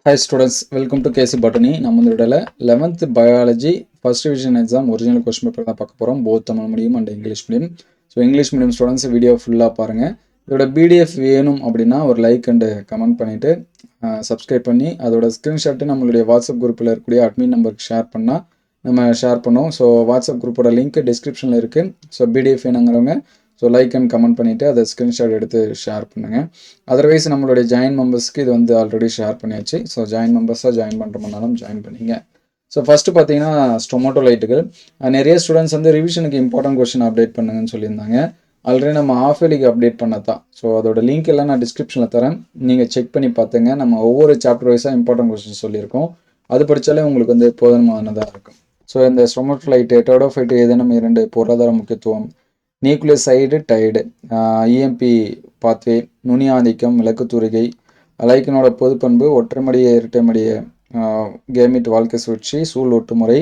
Hi students, welcome to KC Botany. நம்ம இந்த வீடியோல 11th biology first division exam original question paper தான் பார்க்க போறோம். both Tamil medium and English medium. So English medium students video ஃபுல்லாக பாருங்க. இதோட PDF வேணும் அப்படின்னா ஒரு லைக் அண்ட் கமெண்ட் பண்ணிட்டு சப்ஸ்கிரைப் பண்ணி அதோட ஸ்க்ரீன்ஷாட்டு நம்மளுடைய வாட்ஸ்அப் குரூப்பில் இருக்கக்கூடிய அட்மின் நம்பருக்கு ஷேர் பண்ணால் நம்ம ஷேர் பண்ணோம். ஸோ வாட்ஸ்அப் குரூப்போட லிங்க் டிஸ்கிரிப்ஷனில் இருக்குது. ஸோ PDF வேணுங்கிறவங்க ஸோ லைக் அண்ட் கமெண்ட் பண்ணிவிட்டு அதை ஸ்க்ரீன்ஷாட் எடுத்து ஷேர் பண்ணுங்கள். அதர்வைஸ் நம்மளுடைய ஜாயின் மெம்பர்ஸ்க்கு இது வந்து ஆல்ரெடி ஷேர் பண்ணியாச்சு. ஸோ ஜாயின் மெம்பர்ஸாக ஜாயின் பண்ணுறோம்னாலும் ஜாயின் பண்ணிங்க. ஸோ ஃபஸ்ட்டு பார்த்தீங்கன்னா ஸ்டொமோட்டோலைட்டுகள். நிறைய ஸ்டூடெண்ட்ஸ் வந்து ரிவிஷனுக்கு இம்பார்ட்டன்ட் கொஸ்டின் அப்டேட் பண்ணுங்கன்னு சொல்லியிருந்தாங்க. ஆல்ரெடி நம்ம ஆஃப் இயர்லிக்கு அப்டேட் பண்ணதான். ஸோ அதோட லிங்க் எல்லாம் நான் டிஸ்கிரிப்ஷனில் தரேன். நீங்கள் செக் பண்ணி பார்த்துங்க. நம்ம ஒவ்வொரு சாப்டர் வைஸாக இம்பார்ட்டன்ட் கொஸ்டின் சொல்லியிருக்கோம். அது படித்தாலே உங்களுக்கு வந்து போதுமானதாக இருக்கும். ஸோ இந்த ஸ்டொமோட்டோலைட்டு டெரோடோஃபைட்டு ஏதேனும் இரண்டு பொருளாதார முக்கியத்துவம், நியூக்ளியோசைடு டைடு, இஎம்பி பாத்வே, நுனி ஆதிக்கம், விளக்குத்தூரிகை, லைக்கனோட பொதுப்பண்பு, ஒற்றைமடிய இரட்டைமடிய கேமிட் வாழ்க்கை சுழற்சி, சூழ் ஒட்டுமுறை,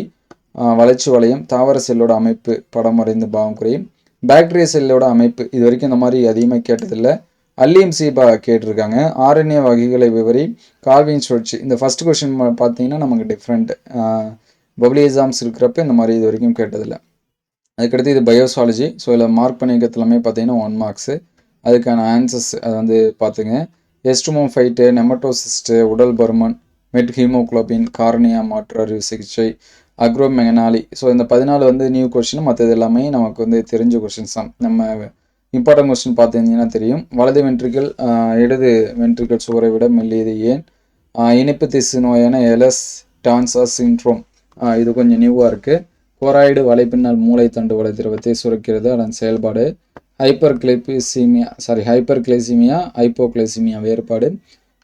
வளர்ச்சி வளையம், தாவர செல்லோட அமைப்பு, படம் வரைந்து பாவம் குறையும், பாக்டீரியா செல்லோட அமைப்பு. இது வரைக்கும் இந்த மாதிரி அதிகமாக கேட்டதில்லை. அல்லியம் சீபா கேட்டிருக்காங்க. ஆர்என்ஏ வகைகளை விவரி, கால்வின் சுழற்சி. இந்த ஃபர்ஸ்ட் கொஸ்டின் பார்த்தீங்கன்னா நமக்கு டிஃப்ரெண்ட் பப்ளி எக்ஸாம்ஸ் இருக்கிறப்ப இந்த மாதிரி இது வரைக்கும் கேட்டதில்லை. அதுக்கடுத்து இது பயோசாலஜி. ஸோ இதில் மார்க் பண்ணிக்கிறது எல்லாமே பார்த்தீங்கன்னா 1 மார்க்ஸு. அதுக்கான ஆன்சர்ஸ் அதை வந்து பார்த்துங்க. எஸ்ட்ரோமோஃபைட்டு, நெமட்டோசிஸ்ட்டு, உடல் பருமன், மெட் ஹீமோக்ளோபின், கார்னியா மாற்று அறுவை சிகிச்சை, அக்ரோமெகனாலி. ஸோ இந்த 14 வந்து நியூ கொஸ்டின். மற்றது எல்லாமே நமக்கு வந்து தெரிஞ்ச கொஸ்டின்ஸ் தான். நம்ம இம்பார்ட்டன்ட் கொஸ்டின் பார்த்துருந்தீங்கன்னா தெரியும். வலது வென்ட்ரிக்கல் இடது வென்ட்ரிக்கல் சுவரை விட மெல்லியது ஏன்? இனிப்பு திசு நோயான எலஸ் டான்சா சிண்ட்ரோம். இது கொஞ்சம் நியூவாக இருக்குது. கோராய்டு வலைப்பின்னல் மூளை தண்டு வலை திரவத்தை சுரக்கிறது. அதன் செயல்பாடு. ஹைப்பர்கிளைசிமியா ஹைப்போகிளைசிமியா வேறுபாடு.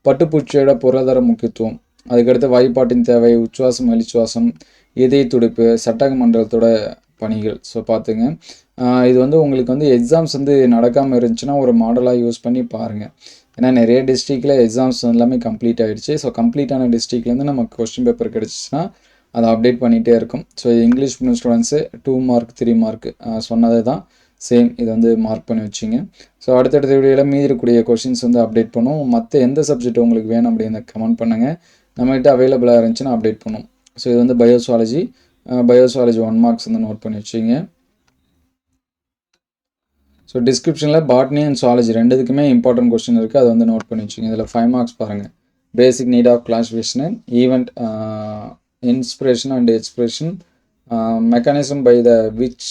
பட்டுப்பூச்சியோட பொருளாதார முக்கியத்துவம். அதுக்கடுத்து வாய்ப்பாட்டின் தேவை, உச்சுவாசம் வெளிச்சுவாசம், இதய துடிப்பு, சட்டக மண்டலத்தோட பணிகள். ஸோ பார்த்துங்க. இது வந்து உங்களுக்கு வந்து எக்ஸாம்ஸ் வந்து நடக்காமல் இருந்துச்சுன்னா ஒரு மாடலாக யூஸ் பண்ணி பாருங்கள். ஏன்னா நிறைய டிஸ்ட்ரிக்டில் எக்ஸாம்ஸ் எல்லாமே கம்ப்ளீட் ஆகிடுச்சு. ஸோ கம்ப்ளீட்டான டிஸ்ட்ரிக்ட்லேருந்து நமக்கு கொஸ்டின் பேப்பர் கிடச்சிச்சின்னா அதை அப்டேட் பண்ணிகிட்டே இருக்கும். So English medium students 2 mark 3 mark சொன்னதே தான் சேம். இதை வந்து மார்க் பண்ணி வச்சிங்க. ஸோ அடுத்தடுத்த வீடியோவில் மீதி இருக்கக்கூடிய கொஷின்ஸ் வந்து அப்டேட் பண்ணுவோம். மற்ற எந்த சப்ஜெக்ட் உங்களுக்கு வேணும் அப்படின்னு கமெண்ட் பண்ணுங்கள். நம்மகிட்ட அவைலபிளாக இருந்துச்சுன்னா அப்டேட் பண்ணுவோம். ஸோ இது வந்து பயோசாலஜி 1 மார்க்ஸ் வந்து நோட் பண்ணி வச்சிங்க. ஸோ டிஸ்கிரிப்ஷனில் பாட்னி அண்ட் சுவாலஜி ரெண்டுத்துக்குமே இம்பார்ட்டன்ட் கொஸ்டின் இருக்குது. அதை வந்து நோட் பண்ணி வச்சிங்க. இதில் 5 மார்க்ஸ் பாருங்கள். Basic need of classification, event, inspiration and expression, mechanism by which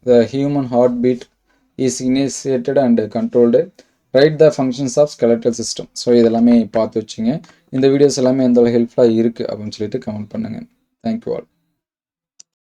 the human heartbeat is initiated and controlled, write the functions of skeletal system. So இதெல்லாமே பார்த்து வச்சுங்க. இந்த வீடியோஸ் எல்லாமே எந்த ஹெல்ப்ஃபுல்லாக இருக்குது அப்படின்னு சொல்லிட்டு கமெண்ட் பண்ணுங்கள். Thank you all.